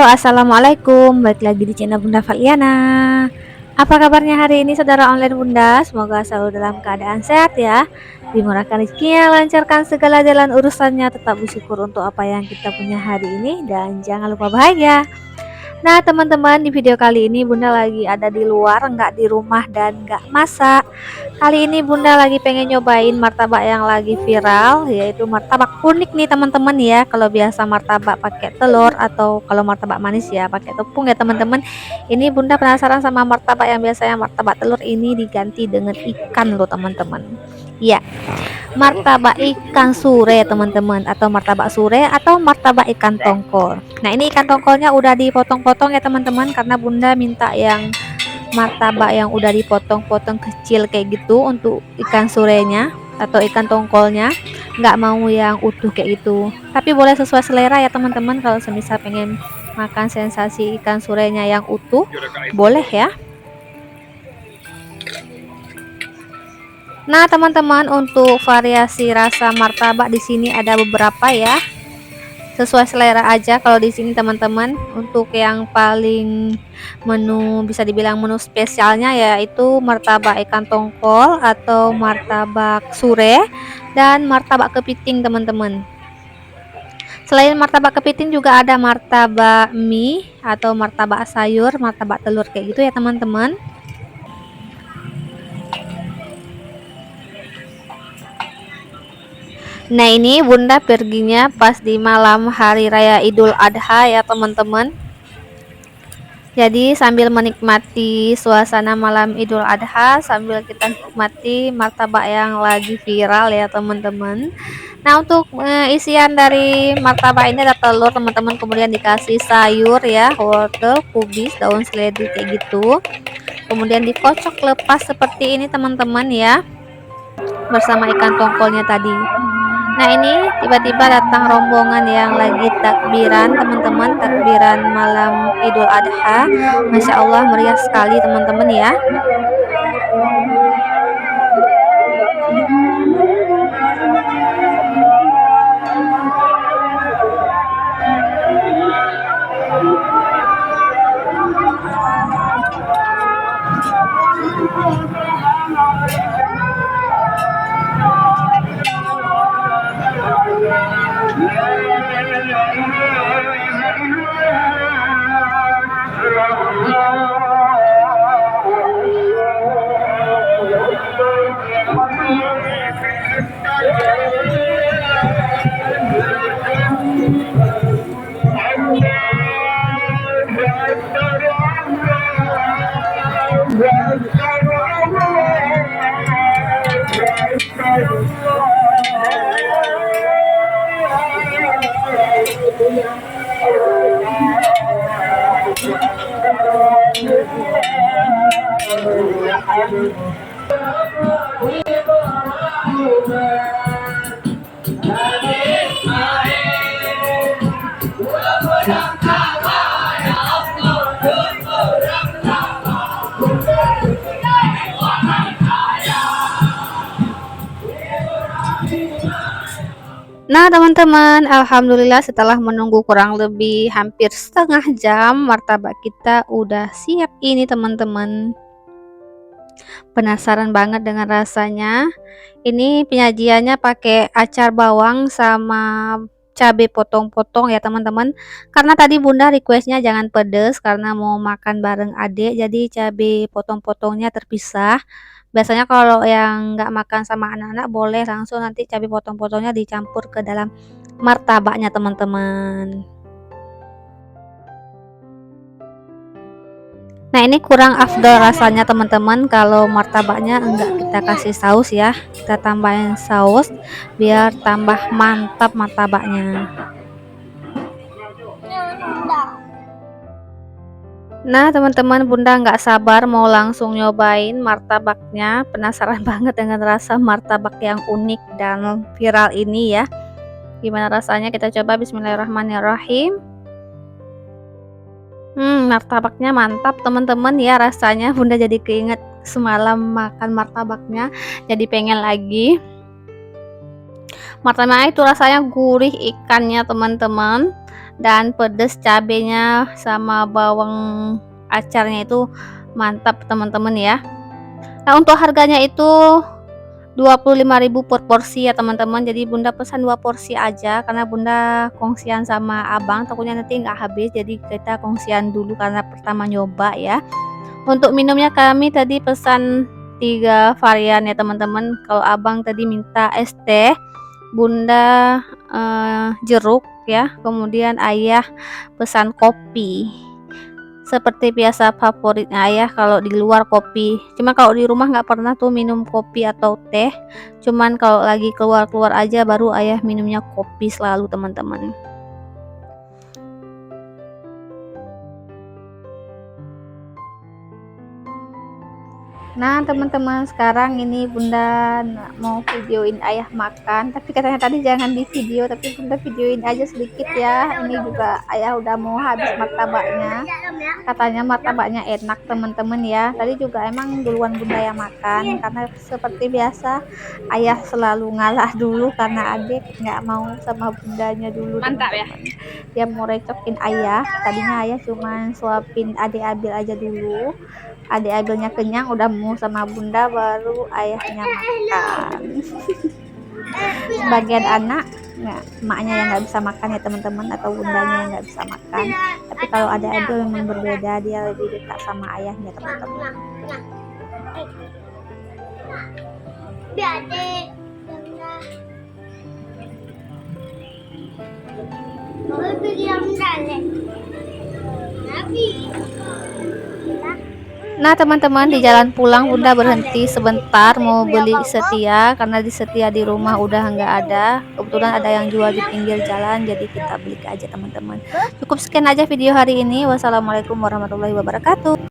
Halo, assalamualaikum. Balik lagi di channel Bunda Valiana. Apa kabarnya hari ini, saudara online Bunda? Semoga selalu dalam keadaan sehat ya. Dimurahkan rezekinya, lancarkan segala jalan urusannya. Tetap bersyukur untuk apa yang kita punya hari ini dan jangan lupa bahagia. Nah, teman-teman, di video kali ini Bunda lagi ada di luar, nggak di rumah dan nggak masak. Kali ini Bunda lagi pengen nyobain martabak yang lagi viral, yaitu martabak unik nih teman-teman ya. Kalau biasa martabak pakai telur atau kalau martabak manis ya pakai tepung ya teman-teman. Ini Bunda penasaran sama martabak yang biasanya martabak telur ini diganti dengan ikan loh teman-teman. Ya, martabak ikan sure teman-teman, atau martabak sure atau martabak ikan tongkol. Nah, ini ikan tongkolnya udah dipotong-potong ya teman-teman, karena Bunda minta yang martabak yang udah dipotong-potong kecil kayak gitu untuk ikan surenya atau ikan tongkolnya, nggak mau yang utuh kayak gitu. Tapi boleh sesuai selera ya teman-teman. Kalau semisal pengen makan sensasi ikan surenya yang utuh, boleh ya. Nah, teman-teman, untuk variasi rasa martabak di sini ada beberapa ya. Sesuai selera aja kalau di sini teman-teman. Untuk yang paling menu bisa dibilang menu spesialnya yaitu martabak ikan tongkol atau martabak sure dan martabak kepiting teman-teman. Selain martabak kepiting juga ada martabak mie atau martabak sayur, martabak telur kayak gitu ya teman-teman. Nah, ini Bunda perginya pas di malam hari raya Idul Adha ya teman-teman. Jadi sambil menikmati suasana malam Idul Adha, sambil kita nikmati martabak yang lagi viral ya teman-teman. Nah, untuk isian dari martabak ini ada telur teman-teman, kemudian dikasih sayur ya, wortel, kubis, daun seledri kayak gitu. Kemudian dikocok lepas seperti ini teman-teman ya, bersama ikan tongkolnya tadi. Nah, ini tiba-tiba datang rombongan yang lagi takbiran teman-teman, takbiran malam Idul Adha. Masya Allah, meriah sekali teman-teman ya. Nah, teman-teman, alhamdulillah setelah menunggu kurang lebih hampir setengah jam, martabak kita udah siap ini teman-teman. Penasaran banget dengan rasanya. Ini penyajiannya pakai acar bawang sama cabai potong-potong ya teman-teman. Karena tadi Bunda requestnya jangan pedes karena mau makan bareng adik, jadi cabai potong-potongnya terpisah. Biasanya kalau yang nggak makan sama anak-anak boleh langsung nanti cabai potong-potongnya dicampur ke dalam martabaknya teman-teman. Nah, ini kurang afdol rasanya teman-teman kalau martabaknya enggak kita kasih saus ya. Kita tambahin saus biar tambah mantap martabaknya. Nah, teman-teman, Bunda nggak sabar mau langsung nyobain martabaknya. Penasaran banget dengan rasa martabak yang unik dan viral ini ya. Gimana rasanya? Kita coba. Bismillahirrahmanirrahim. Martabaknya mantap teman-teman ya, rasanya Bunda jadi keinget semalam makan martabaknya, jadi pengen lagi. Martabaknya itu rasanya gurih ikannya teman-teman. dan pedes cabenya sama bawang acarnya itu mantap teman-teman ya. Nah, untuk harganya itu 25.000 per porsi ya teman-teman. Jadi bunda pesan 2 porsi aja karena bunda kongsian sama abang, takutnya nanti nggak habis, jadi kita kongsian dulu karena pertama nyoba ya. Untuk minumnya kami tadi pesan 3 varian ya teman-teman. Kalau abang tadi minta es teh, bunda jeruk ya, kemudian ayah pesan kopi. Seperti biasa favoritnya ayah kalau di luar kopi, cuma kalau di rumah nggak pernah tuh minum kopi atau teh, cuman kalau lagi keluar-keluar aja baru ayah minumnya kopi selalu teman-teman. Nah teman-teman, sekarang ini bunda mau videoin ayah makan, tapi katanya tadi jangan di video, tapi bunda videoin aja sedikit ya. Ini juga ayah udah mau habis martabaknya, katanya martabaknya enak teman-teman ya. Tadi juga emang duluan bunda yang makan, karena seperti biasa ayah selalu ngalah dulu karena adik nggak mau sama bundanya dulu. Mantap teman-teman ya. Dia mau recokin ayah, tadinya ayah cuma suapin adik ambil aja dulu, adik ambilnya kenyang udah mau sama bunda baru ayahnya makan. Sebagian anak nggak, emaknya yang nggak bisa makan ya teman-teman, atau bundanya yang nggak bisa makan, tapi kalau ada adil memang berbeda, dia lebih dekat sama ayahnya teman-teman. Nah teman-teman, di jalan pulang bunda berhenti sebentar mau beli setia, karena di setia di rumah udah nggak ada, kebetulan ada yang jual di pinggir jalan, jadi kita beli aja teman-teman. Cukup sekian aja video hari ini. Wassalamualaikum warahmatullahi wabarakatuh.